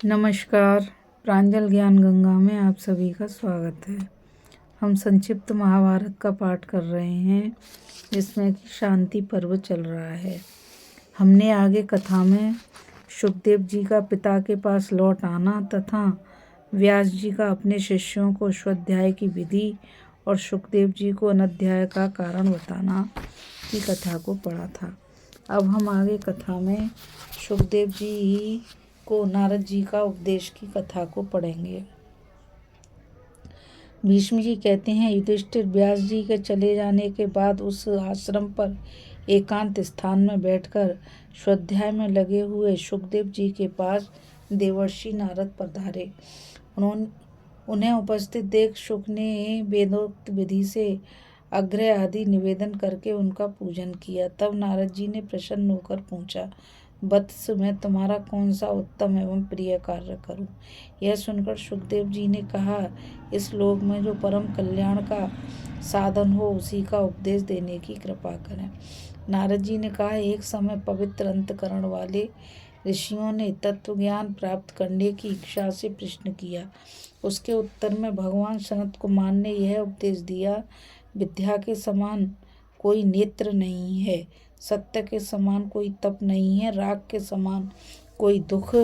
नमस्कार। प्रांजल ज्ञान गंगा में आप सभी का स्वागत है। हम संक्षिप्त महाभारत का पाठ कर रहे हैं जिसमें कि शांति पर्व चल रहा है। हमने आगे कथा में सुखदेव जी का पिता के पास लौट आना तथा व्यास जी का अपने शिष्यों को स्वाध्याय की विधि और सुखदेव जी को अनध्याय का कारण बताना की कथा को पढ़ा था। अब हम आगे कथा में सुखदेव जी को नारद जी का उपदेश की कथा को पढ़ेंगे। भीष्म जी कहते हैं, युधिष्ठिर व्यास जी के चले जाने के बाद उस आश्रम पर एकांत स्थान में बैठकर स्वाध्याय में लगे हुए सुखदेव जी के पास देवर्षि नारद पधारे। उन्हें उपस्थित देख सुख ने वेदोक्त विधि से अग्रह आदि निवेदन करके उनका पूजन किया। तब नारद जी ने प्रसन्न होकर पूछा, वत्स, मैं तुम्हारा कौन सा उत्तम एवं प्रिय कार्य करूं? यह सुनकर सुखदेव जी ने कहा, इस लोक में जो परम कल्याण का साधन हो उसी का उपदेश देने की कृपा करें। नारद जी ने कहा, एक समय पवित्र अंतकरण वाले ऋषियों ने तत्व ज्ञान प्राप्त करने की इच्छा से प्रश्न किया। उसके उत्तर में भगवान सनत कुमार ने यह उपदेश दिया, विद्या के समान कोई नेत्र नहीं है, सत्य के समान कोई तप नहीं है, राग के समान कोई दुख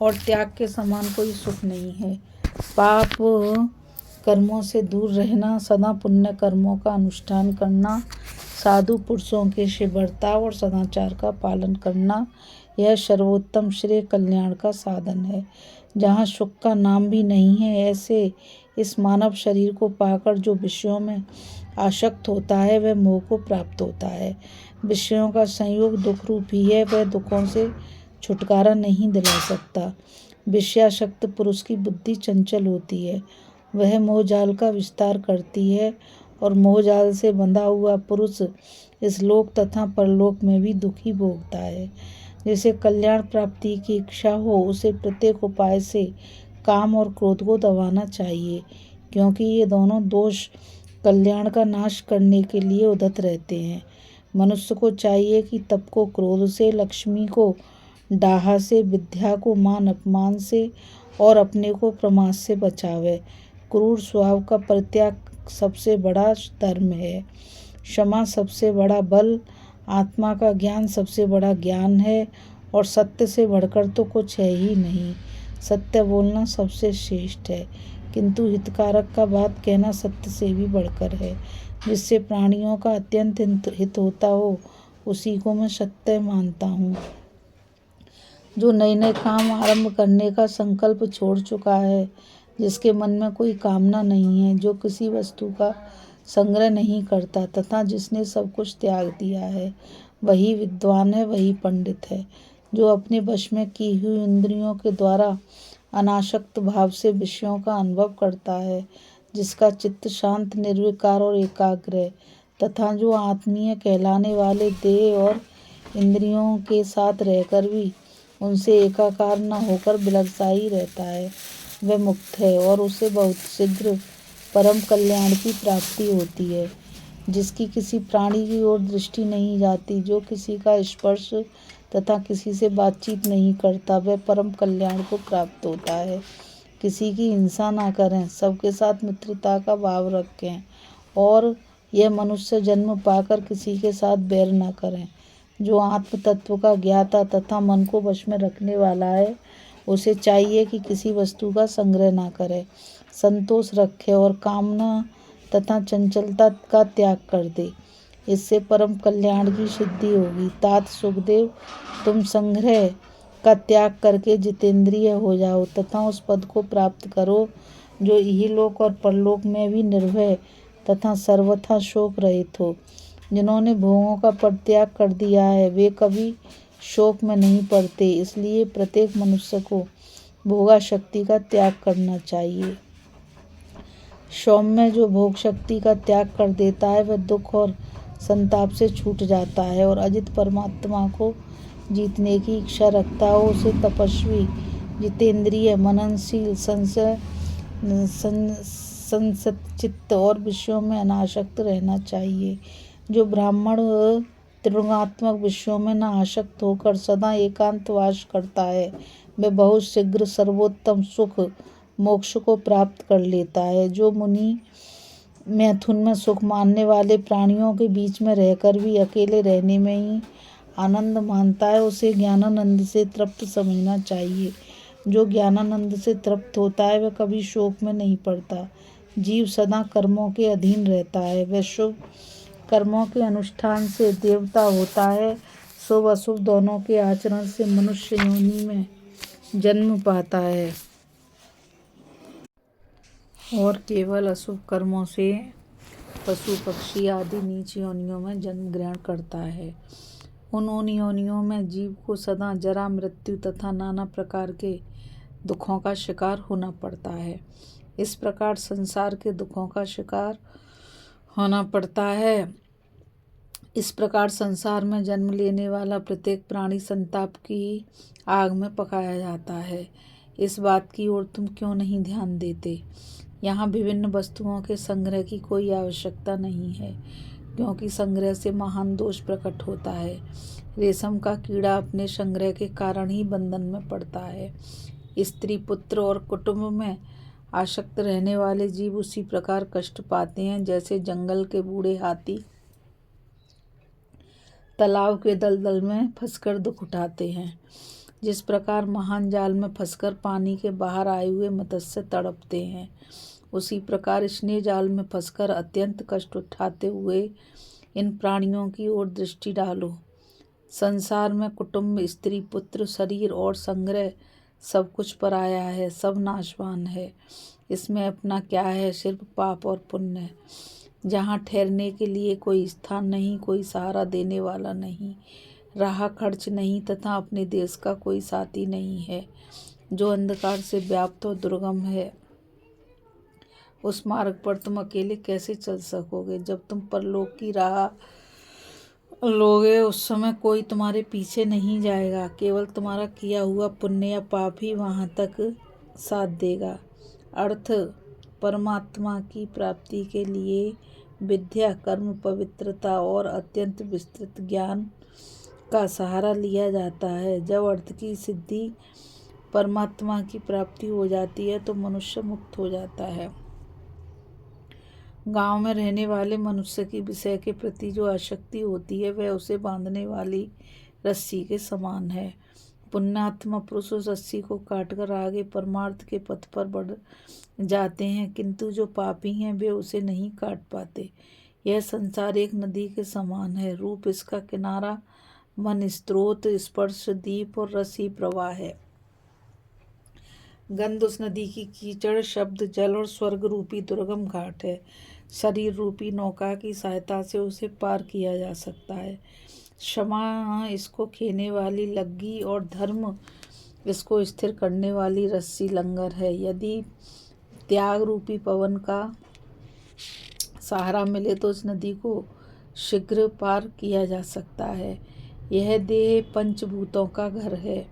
और त्याग के समान कोई सुख नहीं है। पाप कर्मों से दूर रहना, सदा पुण्य कर्मों का अनुष्ठान करना, साधु पुरुषों के से बर्ताव और सदाचार का पालन करना, यह सर्वोत्तम श्रेय कल्याण का साधन है। जहाँ सुख का नाम भी नहीं है, ऐसे इस मानव शरीर को पाकर जो विषयों में आसक्त होता है वह मोह को प्राप्त होता है। विषयों का संयोग दुख रूप ही है, वह दुखों से छुटकारा नहीं दिला सकता। विषयासक्त पुरुष की बुद्धि चंचल होती है, वह मोहजाल का विस्तार करती है और मोहजाल से बंधा हुआ पुरुष इस लोक तथा परलोक में भी दुखी भोगता है। जिसे कल्याण प्राप्ति की इच्छा हो उसे प्रत्येक उपाय से काम और क्रोध को दबाना चाहिए, क्योंकि ये दोनों दोष कल्याण का नाश करने के लिए उद्यत रहते हैं। मनुष्य को चाहिए कि तप को क्रोध से, लक्ष्मी को डाहा से, विद्या को मान अपमान से और अपने को प्रमाद से बचावे। क्रूर स्वभाव का परित्याग सबसे बड़ा धर्म है। क्षमा सबसे बड़ा बल, आत्मा का ज्ञान सबसे बड़ा ज्ञान है और सत्य से बढ़कर तो कुछ है ही नहीं। सत्य बोलना सबसे श्रेष्ठ है, किंतु हितकारक का बात कहना सत्य से भी बढ़कर है। जिससे प्राणियों का अत्यंत हित होता हो उसी को मैं सत्य मानता हूँ। जो नए नए काम आरंभ करने का संकल्प छोड़ चुका है, जिसके मन में कोई कामना नहीं है, जो किसी वस्तु का संग्रह नहीं करता तथा जिसने सब कुछ त्याग दिया है, वही विद्वान है, वही पंडित है। जो अपने वश में की हुई इंद्रियों के द्वारा अनासक्त भाव से विषयों का अनुभव करता है, जिसका चित्त शांत, निर्विकार और एकाग्र है तथा जो आत्मीय कहलाने वाले देह और इंद्रियों के साथ रहकर भी उनसे एकाकार न होकर विलग्न ही रहता है, वह मुक्त है और उसे बहुत शीघ्र परम कल्याण की प्राप्ति होती है। जिसकी किसी प्राणी की ओर दृष्टि नहीं जाती, जो किसी का स्पर्श तथा किसी से बातचीत नहीं करता, वह परम कल्याण को प्राप्त होता है। किसी की हिंसा ना करें, सबके साथ मित्रता का भाव रखें और यह मनुष्य जन्म पाकर किसी के साथ बैर न करें। जो आत्म तत्व का ज्ञाता तथा मन को वश में रखने वाला है, उसे चाहिए कि किसी वस्तु का संग्रह ना करे, संतोष रखे और कामना तथा चंचलता का त्याग कर दे। इससे परम कल्याण की सिद्धि होगी। तात सुखदेव, तुम संग्रह का त्याग करके जितेंद्रिय हो जाओ तथा उस पद को प्राप्त करो जो इहलोक और परलोक में भी निर्भय तथा सर्वथा शोक रहित हो। जिन्होंने भोगों का परित्याग कर दिया है वे कभी शोक में नहीं पड़ते। इसलिए प्रत्येक मनुष्य को भोगा शक्ति का त्याग करना चाहिए। सौम्य जो भोग शक्ति का त्याग कर देता है वह दुख और संताप से छूट जाता है और अजित परमात्मा को जीतने की इच्छा रखता हो उसे तपस्वी, जितेंद्रिय, मननशील, संसचित्त और विषयों में अनासक्त रहना चाहिए। जो ब्राह्मण त्रिगुणात्मक विषयों में न आसक्त होकर सदा एकांतवास करता है, वह बहुत शीघ्र सर्वोत्तम सुख मोक्ष को प्राप्त कर लेता है। जो मुनि मैथुन में सुख मानने वाले प्राणियों के बीच में रहकर भी अकेले रहने में ही आनंद मानता है, उसे ज्ञानानंद से तृप्त समझना चाहिए। जो ज्ञानानंद से तृप्त होता है वह कभी शोक में नहीं पड़ता। जीव सदा कर्मों के अधीन रहता है, वह शुभ कर्मों के अनुष्ठान से देवता होता है, शुभ अशुभ दोनों के आचरण से मनुष्य योनि में जन्म पाता है और केवल अशुभ कर्मों से पशु पक्षी आदि नीच योनियों में जन्म ग्रहण करता है। उन योनियों में जीव को सदा जरा मृत्यु तथा नाना प्रकार के दुखों का शिकार होना पड़ता है। इस प्रकार संसार के दुखों का शिकार होना पड़ता है। इस प्रकार संसार में जन्म लेने वाला प्रत्येक प्राणी संताप की आग में पकाया जाता है। इस बात की ओर तुम क्यों नहीं ध्यान देते? यहाँ विभिन्न वस्तुओं के संग्रह की कोई आवश्यकता नहीं है, क्योंकि संग्रह से महान दोष प्रकट होता है। रेशम का कीड़ा अपने संग्रह के कारण ही बंधन में पड़ता है। स्त्री, पुत्र और कुटुंब में आसक्त रहने वाले जीव उसी प्रकार कष्ट पाते हैं जैसे जंगल के बूढ़े हाथी तालाब के दलदल में फंसकर दुख उठाते हैं। जिस प्रकार महान जाल में फंसकर पानी के बाहर आए हुए मत्स्य तड़पते हैं, उसी प्रकार स्नेह जाल में फंसकर अत्यंत कष्ट उठाते हुए इन प्राणियों की ओर दृष्टि डालो। संसार में कुटुंब, स्त्री, पुत्र, शरीर और संग्रह सब कुछ पराया है, सब नाशवान है। इसमें अपना क्या है? सिर्फ पाप और पुण्य। जहाँ ठहरने के लिए कोई स्थान नहीं, कोई सहारा देने वाला नहीं, राह खर्च नहीं तथा अपने देश का कोई साथी नहीं है। जो अंधकार से व्याप्त और दुर्गम है, उस मार्ग पर तुम अकेले कैसे चल सकोगे? जब तुम परलोक की राह लोगे उस समय कोई तुम्हारे पीछे नहीं जाएगा, केवल तुम्हारा किया हुआ पुण्य या पाप ही वहाँ तक साथ देगा। अर्थ: परमात्मा की प्राप्ति के लिए विद्या, कर्म, पवित्रता और अत्यंत विस्तृत ज्ञान का सहारा लिया जाता है। जब अर्थ की सिद्धि, परमात्मा की प्राप्ति हो जाती है तो मनुष्य मुक्त हो जाता है। गांव में रहने वाले मनुष्य की विषय के प्रति जो आसक्ति होती है वह उसे बांधने वाली रस्सी के समान है। पुण्यात्मा पुरुष उस रस्सी को काटकर आगे परमार्थ के पथ पर बढ़ जाते हैं, किंतु जो पापी हैं वे उसे नहीं काट पाते। यह संसार एक नदी के समान है। रूप इसका किनारा, मन स्रोत, स्पर्श दीप और रस ही प्रवाह है। गंध उस नदी की कीचड़, शब्द, जल और स्वर्ग रूपी दुर्गम घाट है। शरीर रूपी नौका की सहायता से उसे पार किया जा सकता है। क्षमा इसको खेने वाली लग्गी और धर्म इसको स्थिर करने वाली रस्सी लंगर है। यदि त्याग रूपी पवन का सहारा मिले तो इस नदी को शीघ्र पार किया जा सकता है। यह देह पंचभूतों का घर है।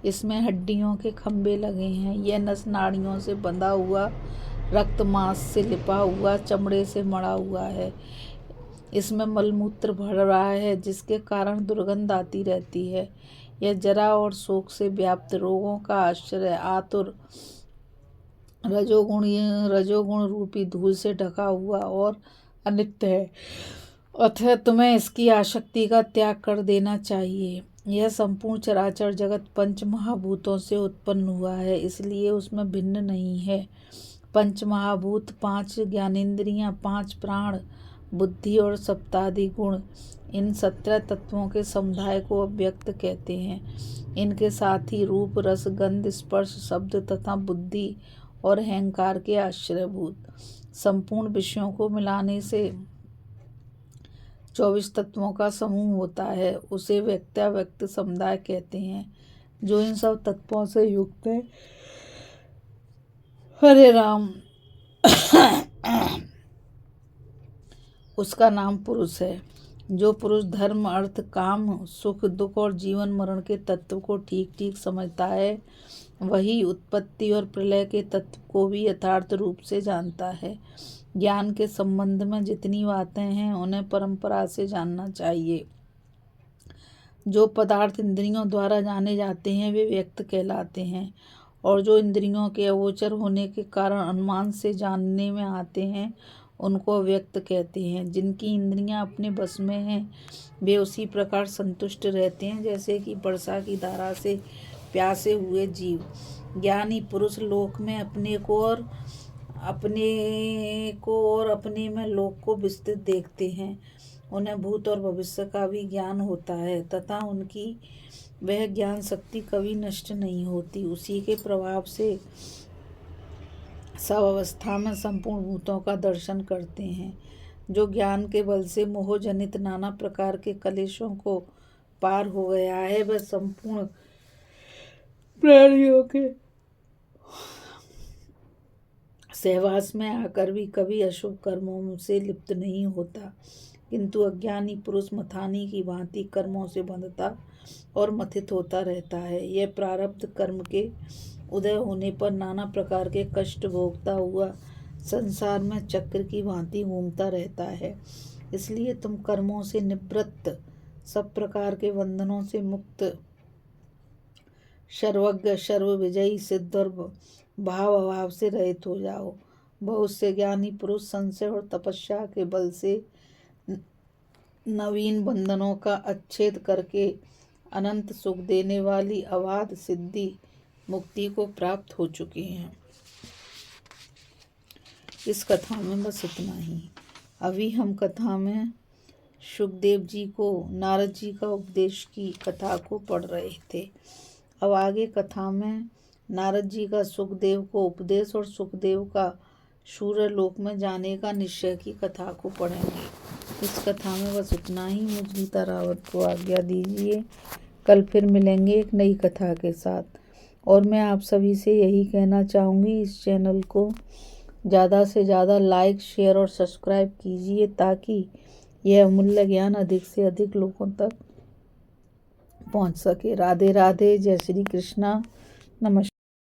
इसमें हड्डियों के खंभे लगे हैं। यह नस नाड़ियों से बंधा हुआ, रक्त मांस से लिपा हुआ, चमड़े से मड़ा हुआ है। इसमें मलमूत्र भर रहा है, जिसके कारण दुर्गंध आती रहती है। यह जरा और शोक से व्याप्त रोगों का आश्रय, आतुर, रजोगुण रूपी धूल से ढका हुआ और अनित्य है। अतः तुम्हें इसकी आसक्ति का त्याग कर देना चाहिए। यह संपूर्ण चराचर जगत पंच महाभूतों से उत्पन्न हुआ है, इसलिए उसमें भिन्न नहीं है। पंच महाभूत, 5 ज्ञानेंद्रियां, 5 प्राण, बुद्धि और सप्तादि गुण, इन 17 तत्वों के समुदाय को अव्यक्त कहते हैं। इनके साथ ही रूप, रस, गंध, स्पर्श, शब्द तथा बुद्धि और अहंकार के आश्रयभूत संपूर्ण विषयों को मिलाने से 24 तत्वों का समूह होता है। उसे व्यक्ताव्यक्त समुदाय कहते हैं। जो इन सब तत्वों से युक्त है, हरे राम, उसका नाम पुरुष है। जो पुरुष धर्म, अर्थ, काम, सुख, दुख और जीवन मरण के तत्व को ठीक ठीक समझता है, वही उत्पत्ति और प्रलय के तत्व को भी यथार्थ रूप से जानता है। ज्ञान के संबंध में जितनी बातें हैं उन्हें परंपरा से जानना चाहिए। जो पदार्थ इंद्रियों द्वारा जाने जाते हैं वे व्यक्त कहलाते हैं, और जो इंद्रियों के अगोचर होने के कारण अनुमान से जानने में आते हैं उनको अव्यक्त कहते हैं। जिनकी इंद्रियां अपने बस में हैं वे उसी प्रकार संतुष्ट रहते हैं जैसे कि वर्षा की धारा से प्यासे हुए जीव। ज्ञानी पुरुष लोक में अपने को और अपने में लोक को विस्तृत देखते हैं। उन्हें भूत और भविष्य का भी ज्ञान होता है तथा उनकी वह ज्ञान शक्ति कभी नष्ट नहीं होती। उसी के प्रभाव से सब अवस्था में संपूर्ण भूतों का दर्शन करते हैं। जो ज्ञान के बल से मोह जनित नाना प्रकार के कलेशों को पार हो गया है वह संपूर्ण प्राणियों के सहवास में आकर भी कभी अशुभ कर्मों से लिप्त नहीं होता, किंतु अज्ञानी पुरुष मथानी की भांति कर्मों से बंधता और मथित होता रहता है। यह प्रारब्ध कर्म के उदय होने पर नाना प्रकार के कष्ट भोगता हुआ संसार में चक्र की भांति घूमता रहता है। इसलिए तुम कर्मों से निवृत्त, सब प्रकार के बंधनों से मुक्त, सर्वज्ञ सर्वविजयी सिद्ध और भाव अभाव से रहित हो जाओ। बहुत से ज्ञानी पुरुष संशय और तपस्या के बल से नवीन बंधनों का अच्छेद करके अनंत सुख देने वाली अबाध सिद्धि मुक्ति को प्राप्त हो चुके हैं। इस कथा में बस इतना ही। अभी हम कथा में सुखदेव जी को नारद जी का उपदेश की कथा को पढ़ रहे थे। अब आगे कथा में नारद जी का सुखदेव को उपदेश और सुखदेव का सूर्य लोक में जाने का निश्चय की कथा को पढ़ेंगे। इस कथा में बस इतना ही। मुरलीता रावत को आज्ञा दीजिए। कल फिर मिलेंगे एक नई कथा के साथ। और मैं आप सभी से यही कहना चाहूँगी, इस चैनल को ज़्यादा से ज़्यादा लाइक, शेयर और सब्सक्राइब कीजिए ताकि यह अमूल्य ज्ञान अधिक से अधिक लोगों तक पहुँच सके। राधे राधे। जय श्री कृष्णा। नमस्कार।